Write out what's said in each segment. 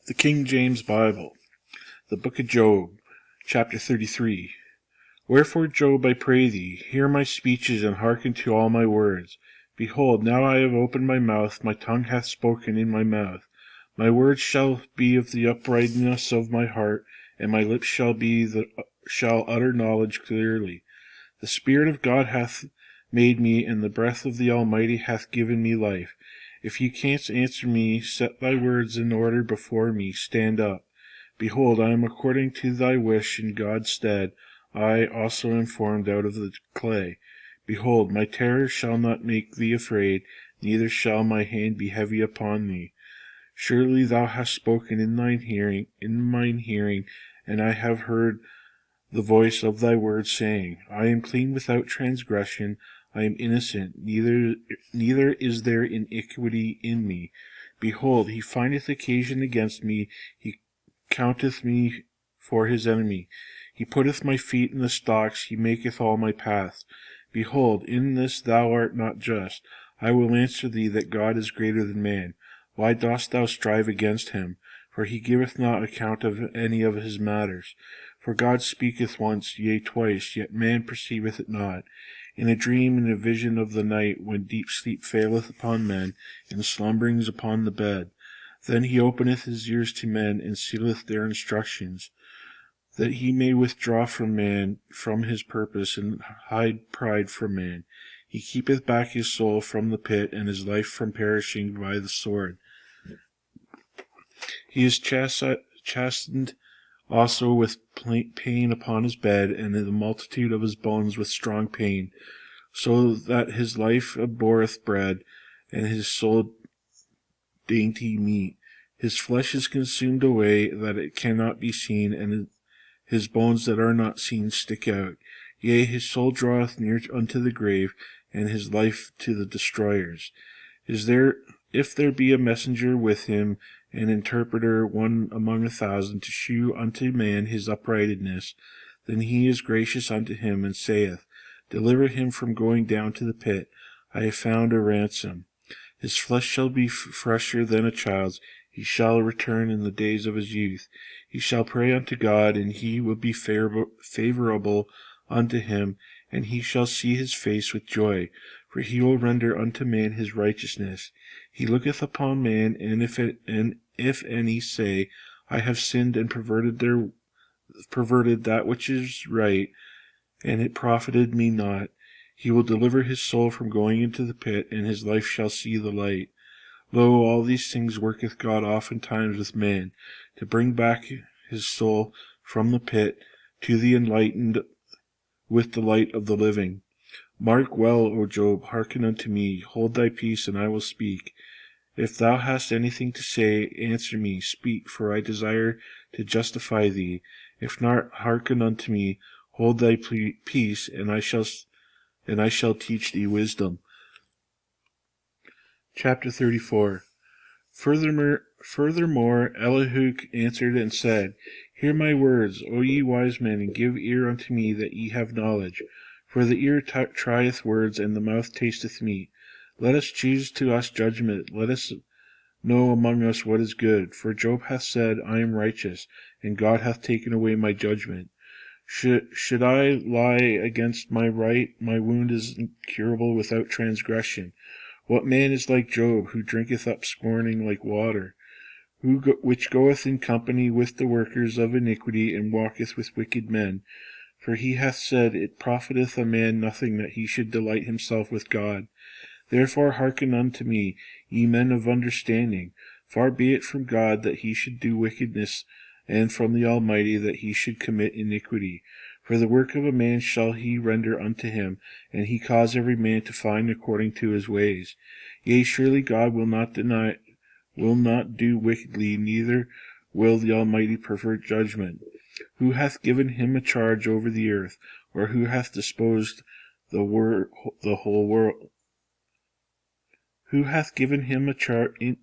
The King James Bible, the Book of Job, chapter 33. Wherefore, Job, I pray thee, hear my speeches, and hearken to all my words. Behold, now I have opened my mouth, my tongue hath spoken in my mouth. My words shall be of the uprightness of my heart, and my lips shall utter knowledge clearly. The Spirit of God hath made me, and the breath of the Almighty hath given me life. If ye canst answer me, set thy words in order before me, stand up. Behold, I am according to thy wish in God's stead. I also am formed out of the clay. Behold, my terror shall not make thee afraid, neither shall my hand be heavy upon thee. Surely thou hast spoken in mine hearing, and I have heard the voice of thy word, saying, I am clean without transgression, I am innocent, neither is there iniquity in me. Behold, he findeth occasion against me, he counteth me for his enemy. He putteth my feet in the stocks, he maketh all my paths. Behold, in this thou art not just. I will answer thee that God is greater than man. Why dost thou strive against him? For he giveth not account of any of his matters. For God speaketh once, yea, twice, yet man perceiveth it not. In a dream, in a vision of the night, when deep sleep faileth upon men, and slumberings upon the bed. Then he openeth his ears to men, and sealeth their instructions, that he may withdraw from man from his purpose, and hide pride from man. He keepeth back his soul from the pit, and his life from perishing by the sword. He is chastened also with pain upon his bed, and in the multitude of his bones with strong pain, so that his life abhorreth bread, and his soul dainty meat. His flesh is consumed away, that it cannot be seen, and his bones that are not seen stick out. Yea, his soul draweth near unto the grave, and his life to the destroyers. If there be a messenger with him, an interpreter, one among 1,000, to shew unto man his uprightness, then he is gracious unto him, and saith, Deliver him from going down to the pit. I have found a ransom. His flesh shall be fresher than a child's. He shall return in the days of his youth. He shall pray unto God, and he will be favorable unto him, and he shall see his face with joy. For he will render unto man his righteousness. He looketh upon man, and if any say, I have sinned and perverted that which is right, and it profited me not, he will deliver his soul from going into the pit, and his life shall see the light. Lo, all these things worketh God oftentimes with man, to bring back his soul from the pit to the enlightened with the light of the living. Mark well, O Job, hearken unto me, hold thy peace, and I will speak. If thou hast anything to say, answer me, speak, for I desire to justify thee. If not, hearken unto me, hold thy peace, and I shall teach thee wisdom. Chapter 34. Furthermore, Elihu answered and said, Hear my words, O ye wise men, and give ear unto me, that ye have knowledge. For the ear trieth words, and the mouth tasteth meat. Let us choose to us judgment, let us know among us what is good. For Job hath said, I am righteous, and God hath taken away my judgment. Should I lie against my right, my wound is incurable without transgression. What man is like Job, who drinketh up scorning like water, which goeth in company with the workers of iniquity, and walketh with wicked men? For he hath said, It profiteth a man nothing that he should delight himself with God. Therefore hearken unto me, ye men of understanding. Far be it from God that he should do wickedness, and from the Almighty that he should commit iniquity. For the work of a man shall he render unto him, and he cause every man to find according to his ways. Yea, surely God will not do wickedly, neither will the Almighty pervert judgment. Who hath given him a charge over the earth, or who hath disposed the whole world? Who hath given him a charge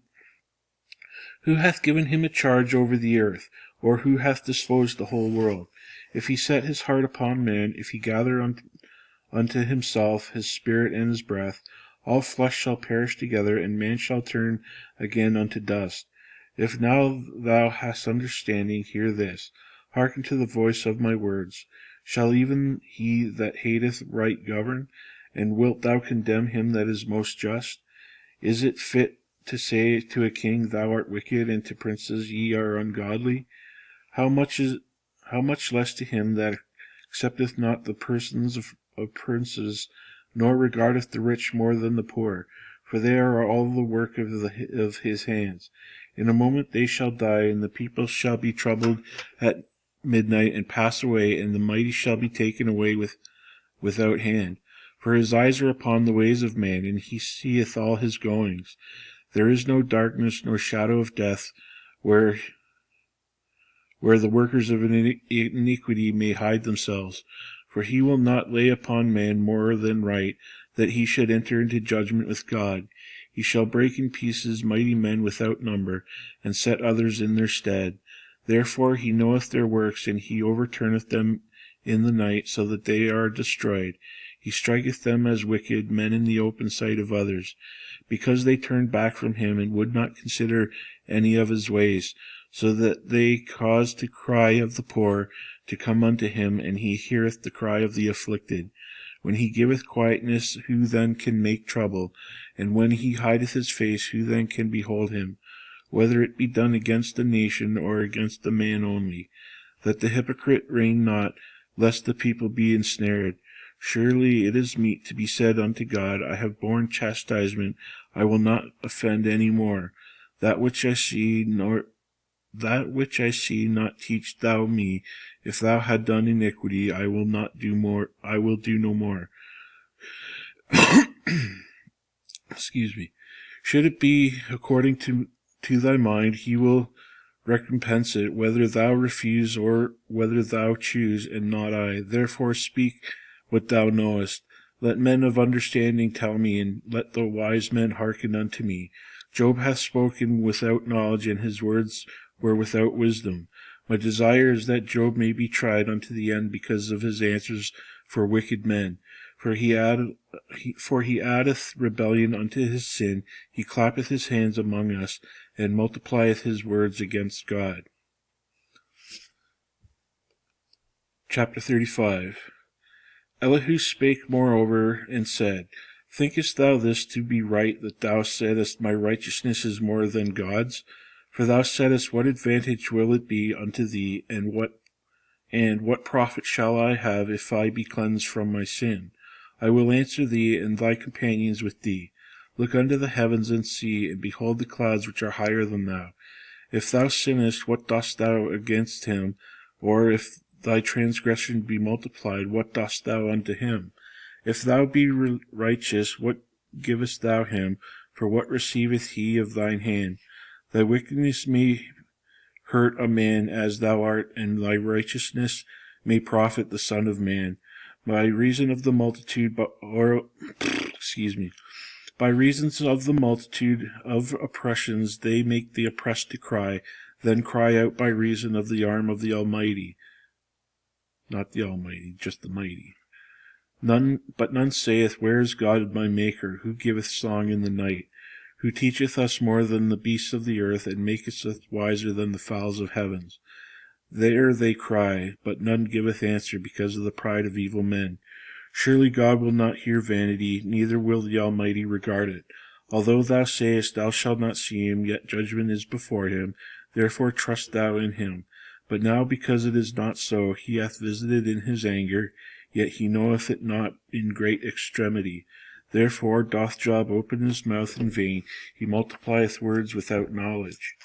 over the earth, or who hath disposed the whole world? If he set his heart upon man, if he gather unto himself his spirit and his breath, all flesh shall perish together, and man shall turn again unto dust. If now thou hast understanding, hear this. Hearken to the voice of my words. Shall even he that hateth right govern? And wilt thou condemn him that is most just? Is it fit to say to a king, Thou art wicked, and to princes, Ye are ungodly? How much less to him that accepteth not the persons of princes, nor regardeth the rich more than the poor, for they are all the work of his hands. In a moment they shall die, and the people shall be troubled at midnight, and pass away, and the mighty shall be taken away without hand. For his eyes are upon the ways of man, and he seeth all his goings. There is no darkness nor shadow of death, where the workers of iniquity may hide themselves. For he will not lay upon man more than right, that he should enter into judgment with God. He shall break in pieces mighty men without number, and set others in their stead. Therefore he knoweth their works, and he overturneth them in the night, so that they are destroyed. He striketh them as wicked men in the open sight of others, because they turned back from him, and would not consider any of his ways, so that they caused the cry of the poor to come unto him, and he heareth the cry of the afflicted. When he giveth quietness, who then can make trouble? And when he hideth his face, who then can behold him? Whether it be done against a nation, or against a man only. That the hypocrite reign not, lest the people be ensnared. Surely it is meet to be said unto God, I have borne chastisement, I will not offend any more. That which I see not teach thou me. If thou had done iniquity, I will do no more. Excuse me. Should it be according to thy mind, he will recompense it, whether thou refuse or whether thou choose, and not I. Therefore speak what thou knowest. Let men of understanding tell me, and let the wise men hearken unto me. Job hath spoken without knowledge, and his words were without wisdom. My desire is that Job may be tried unto the end because of his answers for wicked men. For he addeth rebellion unto his sin, he clappeth his hands among us, and multiplieth his words against God. Chapter 35. Elihu spake moreover, and said, Thinkest thou this to be right, that thou saidst, My righteousness is more than God's? For thou saidst, What advantage will it be unto thee, and what profit shall I have if I be cleansed from my sin? I will answer thee, and thy companions with thee. Look unto the heavens and see, and behold the clouds which are higher than thou. If thou sinnest, what dost thou against him? Or if thy transgression be multiplied, what dost thou unto him? If thou be righteous, what givest thou him? For what receiveth he of thine hand? Thy wickedness may hurt a man as thou art, and thy righteousness may profit the Son of Man. By reason of the multitude by reasons of the multitude of oppressions they make the oppressed to cry, then cry out by reason of the arm of the Almighty. Not the Almighty, just the mighty. None saith, Where is God my Maker, who giveth song in the night, who teacheth us more than the beasts of the earth, and maketh us wiser than the fowls of heavens? There they cry, but none giveth answer, because of the pride of evil men. Surely God will not hear vanity, neither will the Almighty regard it. Although thou sayest thou shalt not see him, yet judgment is before him, therefore trust thou in him. But now, because it is not so, he hath visited in his anger, yet he knoweth it not in great extremity. Therefore doth Job open his mouth in vain, he multiplieth words without knowledge.